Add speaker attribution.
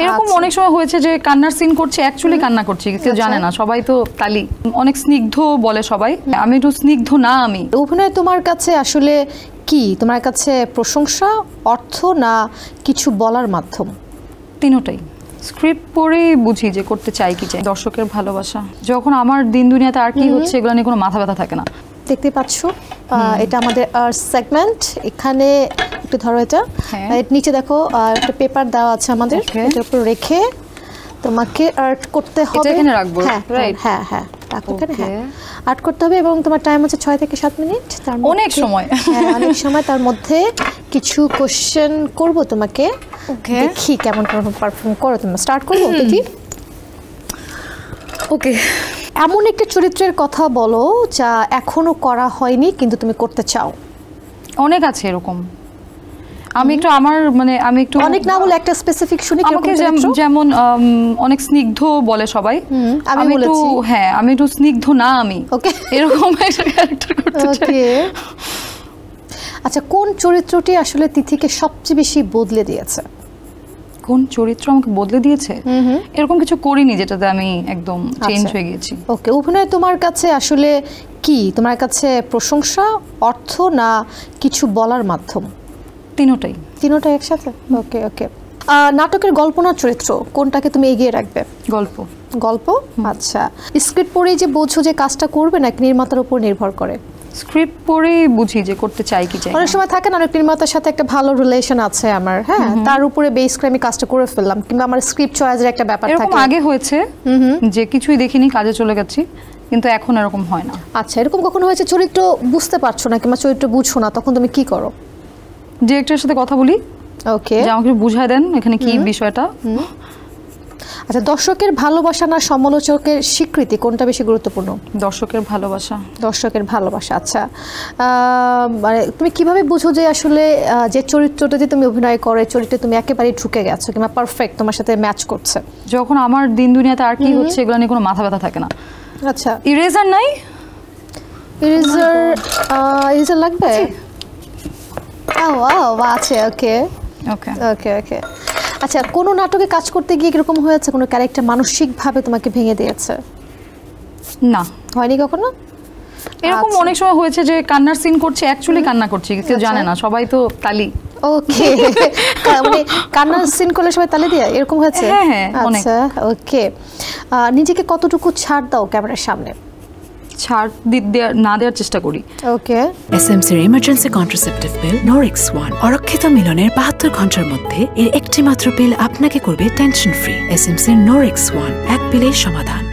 Speaker 1: এরকম অনেক সময় হয়েছে যে কান্নার সিন করছি, অ্যাকচুয়ালি কান্না করছি, কেউ জানে না, সবাই তো তালি। অনেক স্নিগ্ধ বলে সবাই, আমি একটু স্নিগ্ধ না। আমি
Speaker 2: অভিনয় তোমার কাছে আসলে কি? তোমার কাছে প্রশংসা, অর্থ, না কিছু বলার মাধ্যম?
Speaker 1: তিনটাই। স্ক্রিপ্ট পড়েই বুঝি যে করতে চাই কি চাই। দর্শকের ভালোবাসা, যখন আমার দিন দুনিয়াতে আর কি হচ্ছে এগুলো নিয়ে কোনো মাথা ব্যথা থাকে না।
Speaker 2: দেখতে পাচ্ছ এটা আমাদের সেগমেন্ট। এখানে একটু ধরো, এটা নিচে দেখো একটা পেপার দেওয়া আছে আমাদের, এটার উপর রেখে তোমাকে আর্ট করতে হবে।
Speaker 1: এখানে রাখবো, রাইট?
Speaker 2: হ্যাঁ হ্যাঁ, রাখো এখানে। হ্যাঁ, আর্ট করতে হবে এবং তোমার টাইম হচ্ছে 6 থেকে 7 মিনিট। তার মধ্যে
Speaker 1: অনেক সময়,
Speaker 2: হ্যাঁ অনেক সময়। তার মধ্যে কিছু কোশ্চেন করব তোমাকে, দেখি কেমন পারফর্ম করো তুমি। স্টার্ট করবো দেখি।
Speaker 1: ওকে।
Speaker 2: এমন একটা চরিত্রের কথা বলো যা এখনো করা হয়নি কিন্তু তুমি করতে চাও।
Speaker 1: অনেক আছে এরকম। আমি একটু আমার আমি একটু
Speaker 2: অনেক না বলে একটা স্পেসিফিক শুনি।
Speaker 1: যেমন অনেক স্নিগ্ধ বলে সবাই,
Speaker 2: আমি বলেছি
Speaker 1: হ্যাঁ আমি একটু স্নিগ্ধ না। আমি
Speaker 2: ওকে,
Speaker 1: এরকম একটা ক্যারেক্টার করতে চাই।
Speaker 2: আচ্ছা, কোন চরিত্রটি আসলে তিথিকে সবচেয়ে বেশি বদলে দিয়েছে?
Speaker 1: কোন চরিত্র আমাকে বদলে দিয়েছে? এরকম কিছু করিনি যেটাতে আমি একদম চেঞ্জ হয়ে গেছি।
Speaker 2: ওকে, অভিনয় তোমার কাছে আসলে কি? তোমার কাছে প্রশংসা, অর্থ, না কিছু বলার মাধ্যম?
Speaker 1: তিনটাই।
Speaker 2: তিনটাই একসাথে? ওকে ওকে। নাটকের গল্প না চরিত্র, কোনটাকে তুমি এগিয়ে রাখবে?
Speaker 1: গল্প।
Speaker 2: গল্প? আচ্ছা, স্ক্রিপ্ট পড়েই যে বোঝো যে কাজটা করবে নাকি নির্মাতার উপর নির্ভর করে?
Speaker 1: স্ক্রিপ্ট পড়েই বুঝি যে করতে চাই কি চাই।
Speaker 2: অনেক সময় থাকে না, অনেক নির্মাতার সাথে একটা ভালো রিলেশন আছে আমার, হ্যাঁ, তার উপরে বেস করে আমি কাজটা করে ফেললাম, কিংবা আমার স্ক্রিপ্ট চয়েসের একটা ব্যাপার থাকে।
Speaker 1: এরকম আগে হয়েছে যে কিছুই দেখিনি, কাজে চলে গেছি, কিন্তু এখন এরকম হয় না।
Speaker 2: আচ্ছা, এরকম কখনো হয়েছে চরিত্র বুঝতে পারছো না কিংবা চরিত্র বুঝছো না, তখন তুমি কি করো?
Speaker 1: ডিরেক্টরের সাথে কথা বলি,
Speaker 2: ওকে,
Speaker 1: যে আমাকে বুঝায় দেন এখানে কি বিষয়টা।
Speaker 2: আচ্ছা, দর্শকের ভালোবাসা না সমালোচকের স্বীকৃতি, কোনটা বেশি গুরুত্বপূর্ণ?
Speaker 1: দর্শকের ভালোবাসা।
Speaker 2: দর্শকের ভালোবাসা। আচ্ছা, মানে তুমি কিভাবে বুঝো যে আসলে যে চরিত্রটাতে তুমি অভিনয় করে চরিত্রে তুমি একেবারেই ঢুকে গেছো কিংবা পারফেক্ট তোমার সাথে ম্যাচ করছে?
Speaker 1: যখন আমার দিন দুনিয়াতে আর কি হচ্ছে এগুলো নিয়ে কোনো মাথা ব্যথা থাকে না।
Speaker 2: আচ্ছা,
Speaker 1: ইরেজার নাই?
Speaker 2: ইরেজার লাগবে? আছে। ওকে
Speaker 1: ওকে
Speaker 2: ওকে ওকে। আচ্ছা, কোনো নাটকে কাজ করতে গিয়ে এরকম হয়েছে কোনো ক্যারেক্টার মানসিকভাবে তোমাকে ভেঙে দিয়েছে?
Speaker 1: না,
Speaker 2: হয়নি কখনো?
Speaker 1: এরকম অনেক সময় হয়েছে যে কান্নার সিন করছি, অ্যাকচুয়ালি কান্না করছি, কেউ জানে না, সবাই তো তালি।
Speaker 2: ওকে, মানে কান্নার সিন করলে সবাই তালি দিয়ে এরকম হয়েছে?
Speaker 1: হ্যাঁ।
Speaker 2: আচ্ছা, ওকে। নিজেকে কতটুকু ছাড় দাও ক্যামেরার সামনে?
Speaker 1: ছাড় না দেওয়ার চেষ্টা করি।
Speaker 2: ওকে।
Speaker 3: এসএমসির emergency contraceptive pill Norix one অরক্ষিত মিলনের 72 ঘন্টার মধ্যে এর একটি মাত্র পিল আপনাকে করবে টেনশন ফ্রি। এসএমসির নরিক্স ওয়ান, এক পিলের সমাধান।